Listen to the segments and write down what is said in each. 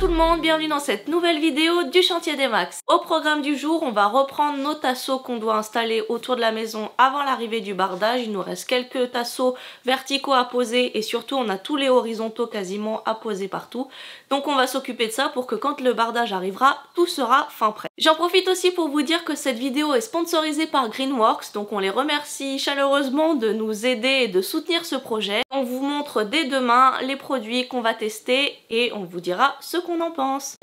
tout le monde, bienvenue dans cette nouvelle vidéo du chantier des Max. Au programme du jour, on va reprendre nos tasseaux qu'on doit installer autour de la maison avant l'arrivée du bardage. Il nous reste quelques tasseaux verticaux à poser et surtout on a tous les horizontaux quasiment à poser partout. Donc on va s'occuper de ça pour que quand le bardage arrivera, tout sera fin prêt. J'en profite aussi pour vous dire que cette vidéo est sponsorisée par Greenworks, donc on les remercie chaleureusement de nous aider et de soutenir ce projet. On vous montre dès demain les produits qu'on va tester et on vous dira ce qu'on en pense.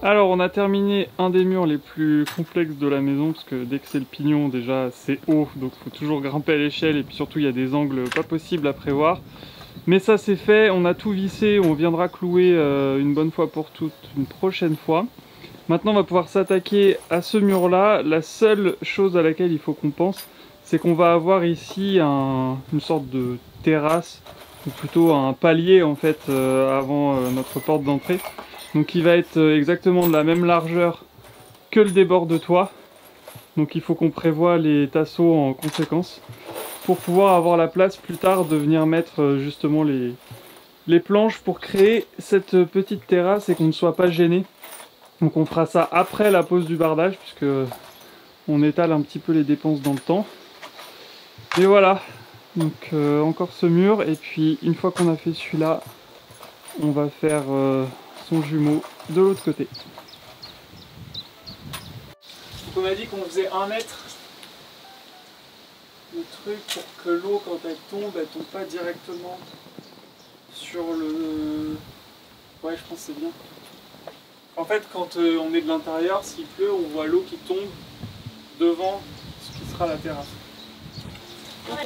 Alors on a terminé un des murs les plus complexes de la maison parce que dès que c'est le pignon déjà c'est haut donc il faut toujours grimper à l'échelle et puis surtout il y a des angles pas possibles à prévoir. Mais ça c'est fait, on a tout vissé, on viendra clouer une bonne fois pour toutes une prochaine fois. Maintenant on va pouvoir s'attaquer à ce mur là. La seule chose à laquelle il faut qu'on pense c'est qu'on va avoir ici une sorte de terrasse ou plutôt un palier en fait avant notre porte d'entrée. Donc il va être exactement de la même largeur que le débord de toit. Donc il faut qu'on prévoie les tasseaux en conséquence pour pouvoir avoir la place plus tard de venir mettre justement les planches pour créer cette petite terrasse et qu'on ne soit pas gêné. Donc on fera ça après la pose du bardage puisque on étale un petit peu les dépenses dans le temps. Et voilà, donc encore ce mur et puis une fois qu'on a fait celui-là, on va faire son jumeau de l'autre côté. Donc on a dit qu'on faisait 1 mètre de truc pour que l'eau quand elle tombe pas directement sur le... Ouais je pense que c'est bien. En fait quand on est de l'intérieur, s'il pleut, on voit l'eau qui tombe devant ce qui sera la terrasse. Ouais.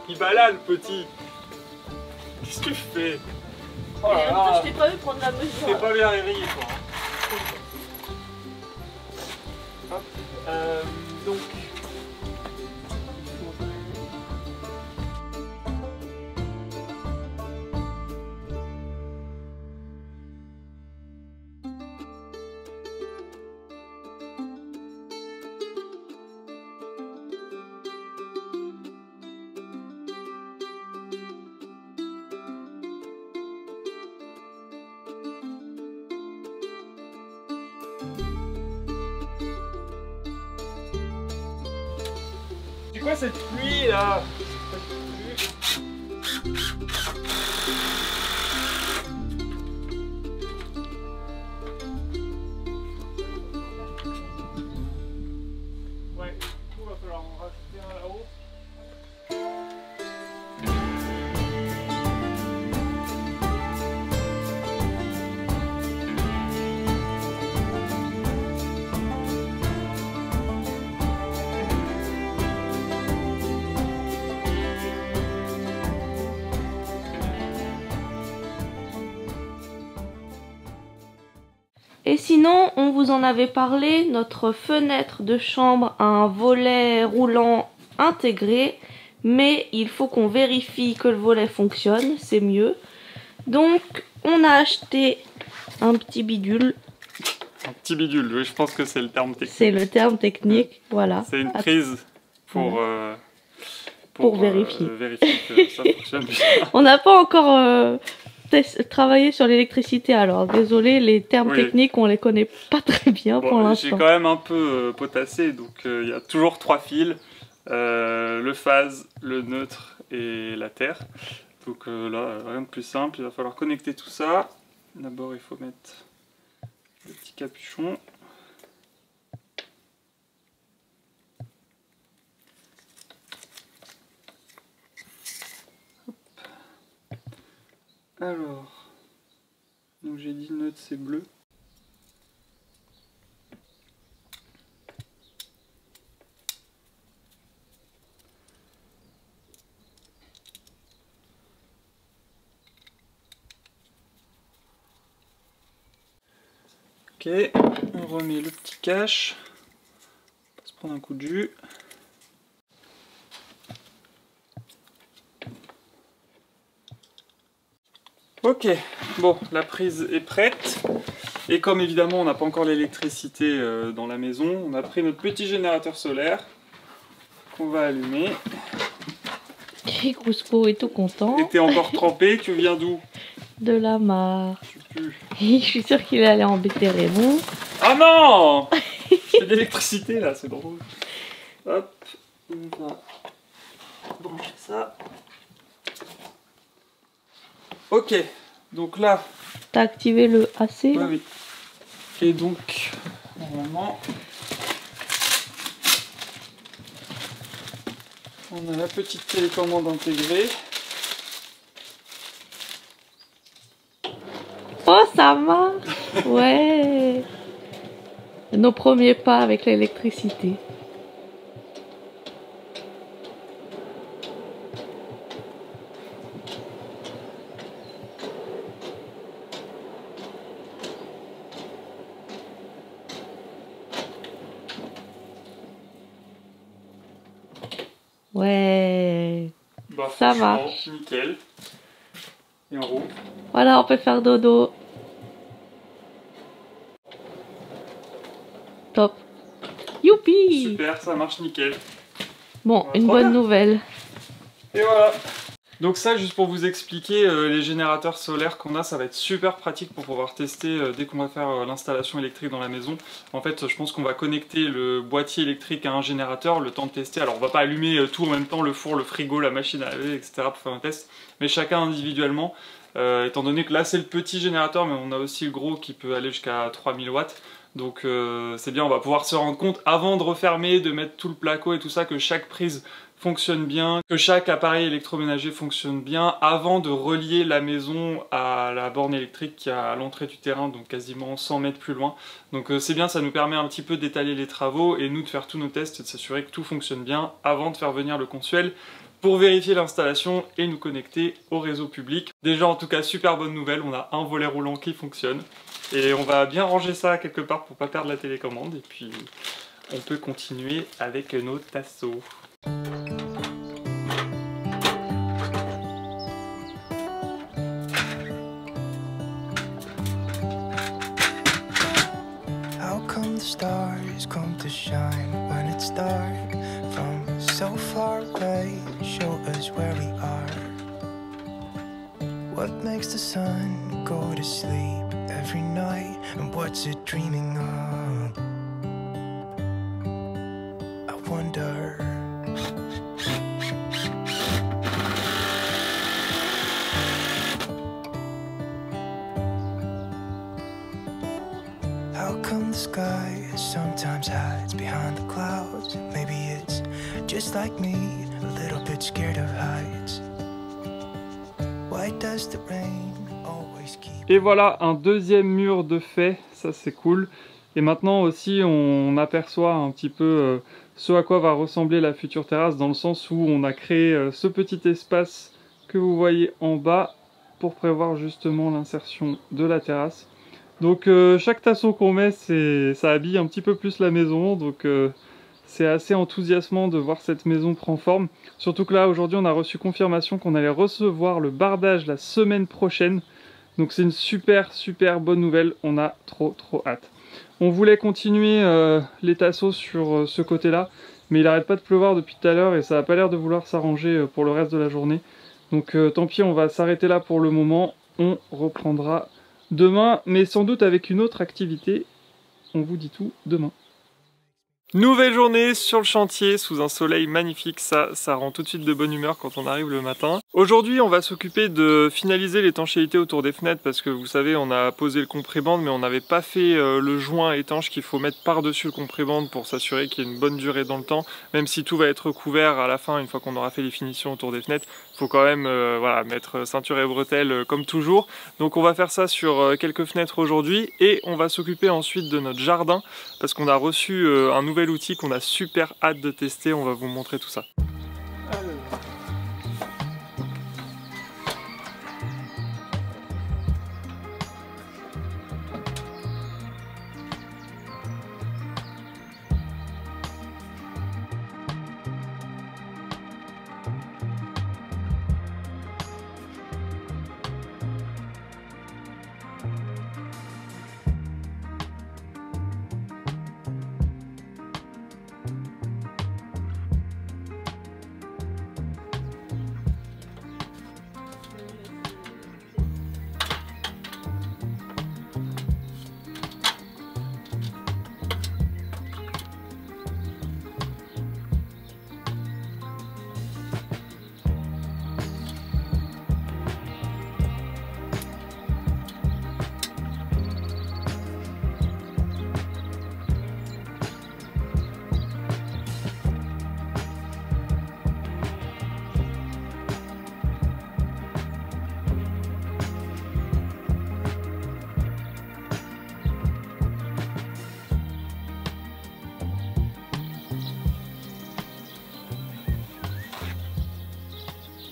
Il va là le petit. Qu'est-ce que je fais? Oh là là. Je t'ai pas vu prendre la mesure. T'es pas bien réveillé toi. Hop. Donc. C'est quoi cette pluie là? Ouais, du coup il va falloir en rajouter un là-haut. Et sinon, on vous en avait parlé, notre fenêtre de chambre a un volet roulant intégré, mais il faut qu'on vérifie que le volet fonctionne, c'est mieux. Donc, on a acheté un petit bidule. Un petit bidule, oui, je pense que c'est le terme technique. C'est le terme technique, voilà. C'est une prise pour vérifier. Vérifier que ça fonctionne bien. On n'a pas encore travaillé sur l'électricité, alors désolé, les termes techniques, on les connaît pas très bien pour l'instant. J'ai quand même un peu potassé, donc il y a toujours 3 fils, le phase, le neutre et la terre. Donc là, rien de plus simple, il va falloir connecter tout ça. D'abord, il faut mettre le petit capuchon. Hop. Alors, donc j'ai dit neutre, c'est bleu. Ok, on remet le petit cache. On va se prendre un coup de jus. Ok, bon, la prise est prête. Et comme évidemment on n'a pas encore l'électricité dans la maison, on a pris notre petit générateur solaire qu'on va allumer. Et Cusco est tout content. Et t'es encore trempé, tu viens d'où? De la mare. Je suis sûre qu'il est allé embêter Raymond. Ah non! C'est de l'électricité là, c'est drôle. Hop, on va brancher ça. Ok, donc là... T'as activé le AC là? Oui. Et donc, normalement, on a la petite télécommande intégrée. Oh, ça marche! Ouais! Nos premiers pas avec l'électricité. Ouais, Bah, ça marche. Nickel. Et en haut. Voilà, on peut faire dodo. Top. Youpi! Super, ça marche nickel. Bon, une bonne nouvelle. Et voilà. Donc ça, juste pour vous expliquer, les générateurs solaires qu'on a, ça va être super pratique pour pouvoir tester dès qu'on va faire l'installation électrique dans la maison. En fait, je pense qu'on va connecter le boîtier électrique à un générateur, le temps de tester. Alors on va pas allumer tout en même temps, le four, le frigo, la machine à laver, etc. pour faire un test, mais chacun individuellement, étant donné que là c'est le petit générateur, mais on a aussi le gros qui peut aller jusqu'à 3000 watts. Donc c'est bien, on va pouvoir se rendre compte avant de refermer, de mettre tout le placo et tout ça, que chaque prise fonctionne bien, que chaque appareil électroménager fonctionne bien avant de relier la maison à la borne électrique qui est à l'entrée du terrain, donc quasiment 100 mètres plus loin. Donc c'est bien, ça nous permet un petit peu d'étaler les travaux et nous de faire tous nos tests et de s'assurer que tout fonctionne bien avant de faire venir le consuel pour vérifier l'installation et nous connecter au réseau public. Déjà en tout cas super bonne nouvelle, on a un volet roulant qui fonctionne et on va bien ranger ça quelque part pour pas perdre la télécommande et puis on peut continuer avec nos tasseaux. Stars come to shine when it's dark from so far away. Show us where we are. What makes the sun go to sleep every night, and what's it dreaming of? I wonder. How come the sky sometimes hides behind the clouds? Maybe it's just like me, a little bit scared of heights. Why does the rain always keep... Et voilà, un deuxième mur de fait, ça c'est cool. Et maintenant aussi on aperçoit un petit peu ce à quoi va ressembler la future terrasse, dans le sens où on a créé ce petit espace que vous voyez en bas pour prévoir justement l'insertion de la terrasse. Donc chaque tasseau qu'on met, ça habille un petit peu plus la maison, donc c'est assez enthousiasmant de voir cette maison prendre forme. Surtout que là, aujourd'hui, on a reçu confirmation qu'on allait recevoir le bardage la semaine prochaine. Donc c'est une super bonne nouvelle, on a trop hâte. On voulait continuer les tasseaux sur ce côté-là, mais il n'arrête pas de pleuvoir depuis tout à l'heure et ça n'a pas l'air de vouloir s'arranger pour le reste de la journée. Donc tant pis, on va s'arrêter là pour le moment, on reprendra demain, mais sans doute avec une autre activité. On vous dit tout demain. Nouvelle journée sur le chantier sous un soleil magnifique, ça rend tout de suite de bonne humeur quand on arrive le matin. Aujourd'hui on va s'occuper de finaliser l'étanchéité autour des fenêtres parce que vous savez on a posé le comprébande mais on n'avait pas fait le joint étanche qu'il faut mettre par-dessus le comprébande pour s'assurer qu'il y ait une bonne durée dans le temps. Même si tout va être couvert à la fin une fois qu'on aura fait les finitions autour des fenêtres, il faut quand même voilà, mettre ceinture et bretelles comme toujours. Donc on va faire ça sur quelques fenêtres aujourd'hui et on va s'occuper ensuite de notre jardin parce qu'on a reçu un nouvel outil qu'on a super hâte de tester, on va vous montrer tout ça.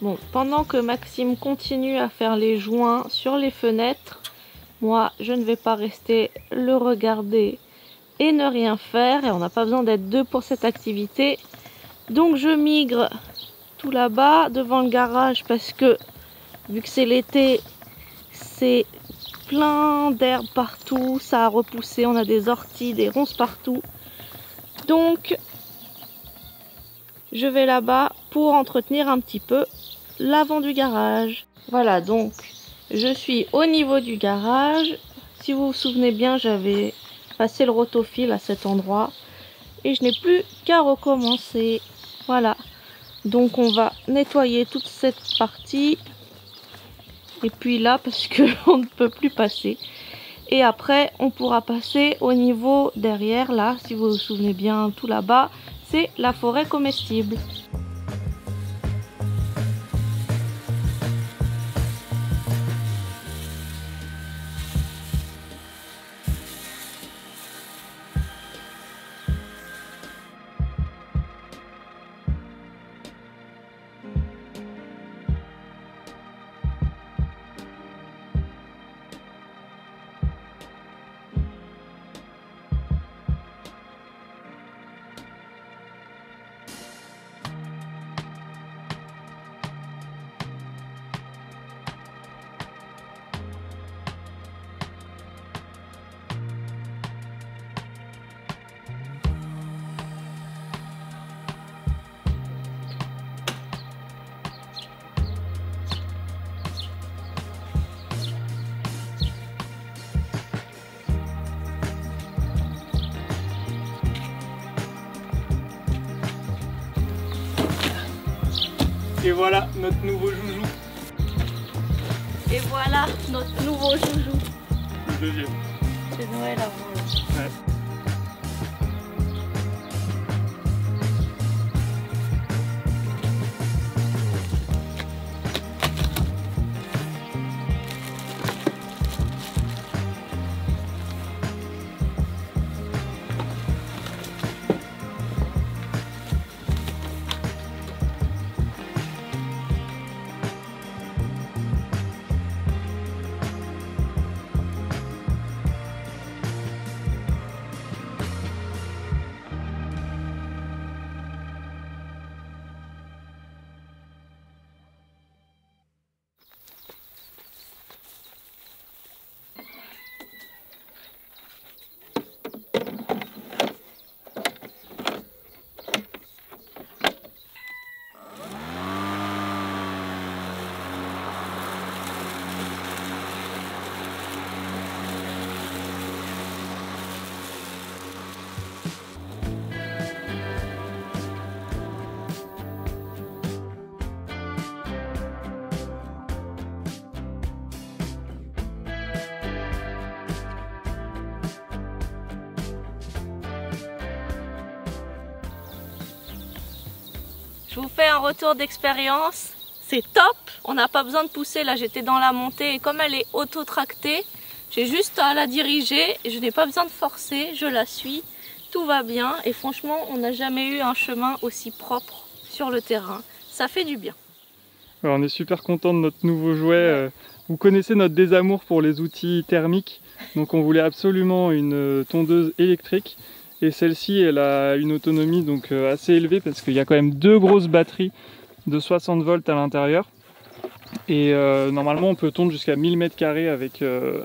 Bon, pendant que Maxime continue à faire les joints sur les fenêtres, moi je ne vais pas rester le regarder et ne rien faire. Et on n'a pas besoin d'être deux pour cette activité. Donc je migre tout là-bas devant le garage parce que vu que c'est l'été, c'est plein d'herbes partout, ça a repoussé, on a des orties, des ronces partout. Donc je vais là-bas pour entretenir un petit peu l'avant du garage. Voilà, donc je suis au niveau du garage. Si vous vous souvenez bien, j'avais passé le rotofil à cet endroit et je n'ai plus qu'à recommencer. Voilà, donc on va nettoyer toute cette partie et puis là parce que on ne peut plus passer. Et après on pourra passer au niveau derrière. Là, si vous vous souvenez bien, tout là-bas c'est la forêt comestible. Et voilà notre nouveau joujou. Et voilà notre nouveau joujou. Le deuxième. C'est Noël avant. Ouais. Je vous fais un retour d'expérience. C'est top, on n'a pas besoin de pousser. Là j'étais dans la montée et comme elle est auto-tractée, j'ai juste à la diriger. Je n'ai pas besoin de forcer, je la suis. Tout va bien et franchement on n'a jamais eu un chemin aussi propre sur le terrain. Ça fait du bien. Alors, on est super content de notre nouveau jouet. Vous connaissez notre désamour pour les outils thermiques. Donc on voulait absolument une tondeuse électrique. Et celle-ci elle a une autonomie donc assez élevée parce qu'il y a quand même deux grosses batteries de 60 volts à l'intérieur. Et normalement on peut tondre jusqu'à 1000 m²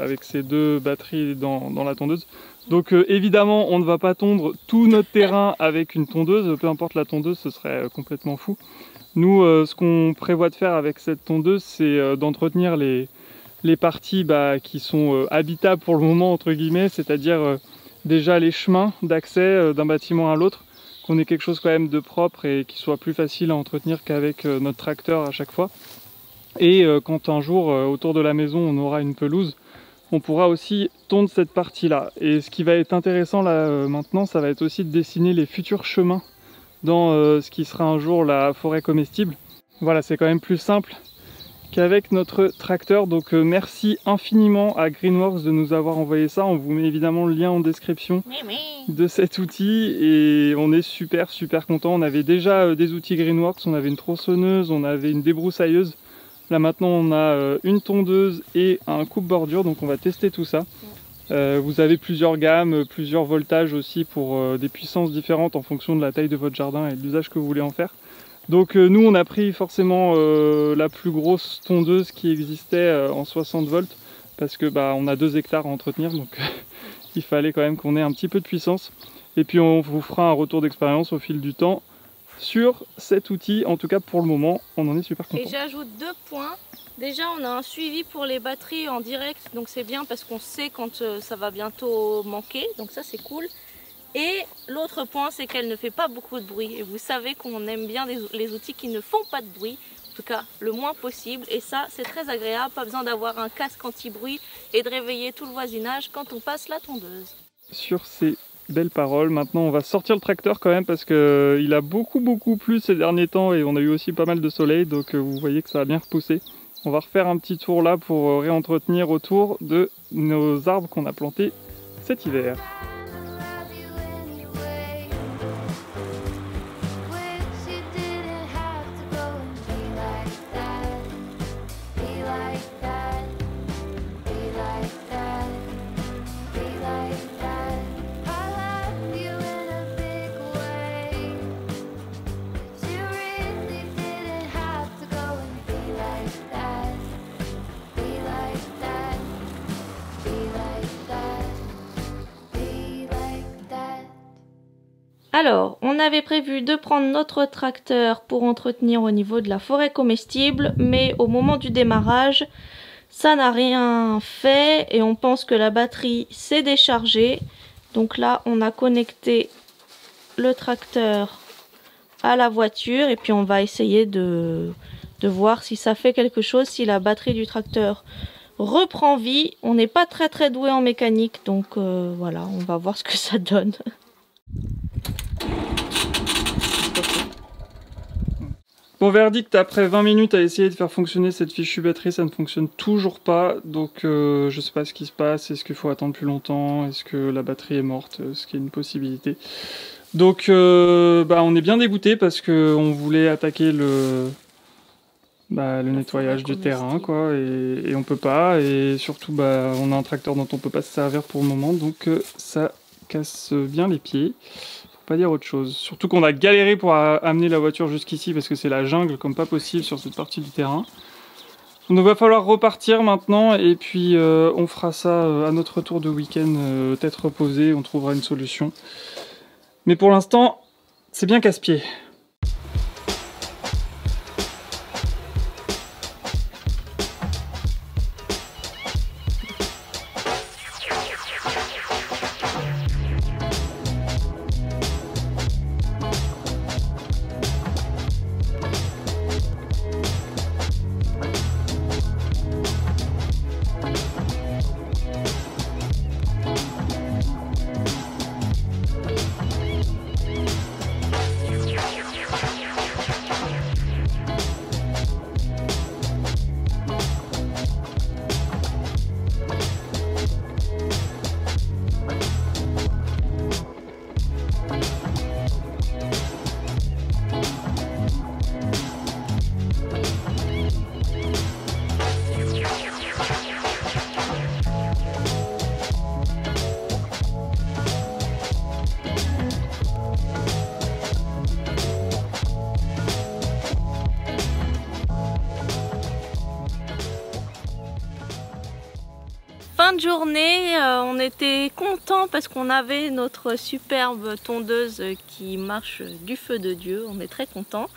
avec ces deux batteries dans la tondeuse. Donc évidemment on ne va pas tondre tout notre terrain avec une tondeuse, peu importe la tondeuse, ce serait complètement fou. Nous ce qu'on prévoit de faire avec cette tondeuse c'est d'entretenir les parties qui sont habitables pour le moment entre guillemets, c'est-à-dire déjà les chemins d'accès d'un bâtiment à l'autre, qu'on ait quelque chose quand même de propre et qui soit plus facile à entretenir qu'avec notre tracteur à chaque fois. Et quand un jour autour de la maison on aura une pelouse, on pourra aussi tondre cette partie-là. Et ce qui va être intéressant là maintenant, ça va être aussi de dessiner les futurs chemins dans ce qui sera un jour la forêt comestible. Voilà, c'est quand même plus simple qu'avec notre tracteur. Donc merci infiniment à Greenworks de nous avoir envoyé ça. On vous met évidemment le lien en description de cet outil et on est super content. On avait déjà des outils Greenworks, on avait une tronçonneuse, on avait une débroussailleuse. Là maintenant on a une tondeuse et un coupe-bordure, donc on va tester tout ça. Vous avez plusieurs gammes, plusieurs voltages aussi pour des puissances différentes en fonction de la taille de votre jardin et de l'usage que vous voulez en faire. Donc nous on a pris forcément la plus grosse tondeuse qui existait en 60 volts parce que on a 2 hectares à entretenir, donc il fallait quand même qu'on ait un petit peu de puissance. Et puis on vous fera un retour d'expérience au fil du temps sur cet outil. En tout cas pour le moment on en est super content. Et j'ajoute 2 points. Déjà on a un suivi pour les batteries en direct, donc c'est bien parce qu'on sait quand ça va bientôt manquer, donc ça c'est cool. Et l'autre point c'est qu'elle ne fait pas beaucoup de bruit et vous savez qu'on aime bien les outils qui ne font pas de bruit, en tout cas le moins possible, et ça c'est très agréable, pas besoin d'avoir un casque anti-bruit et de réveiller tout le voisinage quand on passe la tondeuse. Sur ces belles paroles, maintenant on va sortir le tracteur quand même parce qu'il a beaucoup plu ces derniers temps et on a eu aussi pas mal de soleil, donc vous voyez que ça a bien repoussé. On va refaire un petit tour là pour réentretenir autour de nos arbres qu'on a plantés cet hiver. Alors, on avait prévu de prendre notre tracteur pour entretenir au niveau de la forêt comestible, mais au moment du démarrage, ça n'a rien fait et on pense que la batterie s'est déchargée. Donc là, on a connecté le tracteur à la voiture et puis on va essayer de voir si ça fait quelque chose, si la batterie du tracteur reprend vie. On n'est pas très doué en mécanique, donc voilà, on va voir ce que ça donne. Bon, verdict, après 20 minutes à essayer de faire fonctionner cette fichue batterie, ça ne fonctionne toujours pas. Donc je sais pas ce qui se passe, est-ce qu'il faut attendre plus longtemps, est-ce que la batterie est morte, ce qui est une possibilité. Donc on est bien dégoûté parce qu'on voulait attaquer le nettoyage du terrain quoi, et on peut pas, et surtout on a un tracteur dont on peut pas se servir pour le moment, donc ça casse bien les pieds. Pas dire autre chose. Surtout qu'on a galéré pour amener la voiture jusqu'ici parce que c'est la jungle comme pas possible sur cette partie du terrain. Donc il va falloir repartir maintenant et puis on fera ça à notre retour de week-end, tête reposée, on trouvera une solution. Mais pour l'instant, c'est bien casse-pied. de journée, on était contents parce qu'on avait notre superbe tondeuse qui marche du feu de Dieu, on est très contents.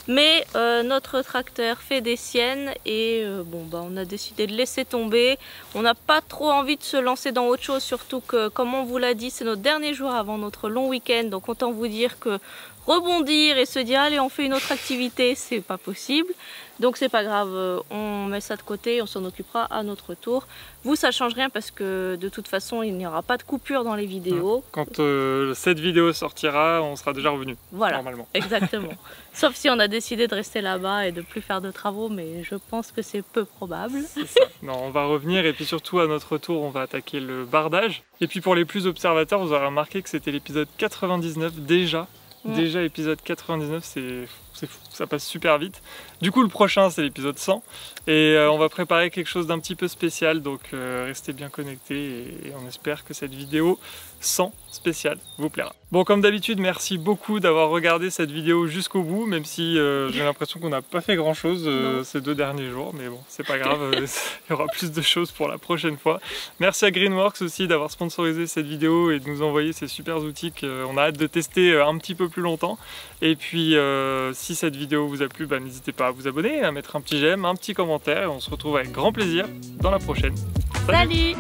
Mais notre tracteur fait des siennes et on a décidé de laisser tomber. On n'a pas trop envie de se lancer dans autre chose, surtout que comme on vous l'a dit, c'est notre dernier jour avant notre long week-end. Donc autant vous dire que rebondir et se dire allez on fait une autre activité, c'est pas possible. Donc c'est pas grave, on met ça de côté, on s'en occupera à notre tour. Vous ça change rien parce que de toute façon il n'y aura pas de coupure dans les vidéos. Quand cette vidéo sortira, on sera déjà revenu. Voilà, normalement. Exactement. Sauf si on a décidé de rester là-bas et de plus faire de travaux, mais je pense que c'est peu probable. C'est ça. Non, on va revenir et puis surtout à notre tour on va attaquer le bardage. Et puis pour les plus observateurs, vous aurez remarqué que c'était l'épisode 99 déjà. Déjà épisode 99, c'est fou, ça passe super vite. Du coup le prochain c'est l'épisode 100 et on va préparer quelque chose d'un petit peu spécial, donc restez bien connectés et on espère que cette vidéo 100 spéciale vous plaira. Bon, comme d'habitude, merci beaucoup d'avoir regardé cette vidéo jusqu'au bout, même si j'ai l'impression qu'on n'a pas fait grand chose ces 2 derniers jours, mais bon, c'est pas grave, il y aura plus de choses pour la prochaine fois. Merci à Greenworks aussi d'avoir sponsorisé cette vidéo et de nous envoyer ces super outils qu'on a hâte de tester un petit peu plus longtemps. Et puis si cette vidéo vous a plu, n'hésitez pas à vous abonner, à mettre un petit j'aime, un petit commentaire et on se retrouve avec grand plaisir dans la prochaine. Salut.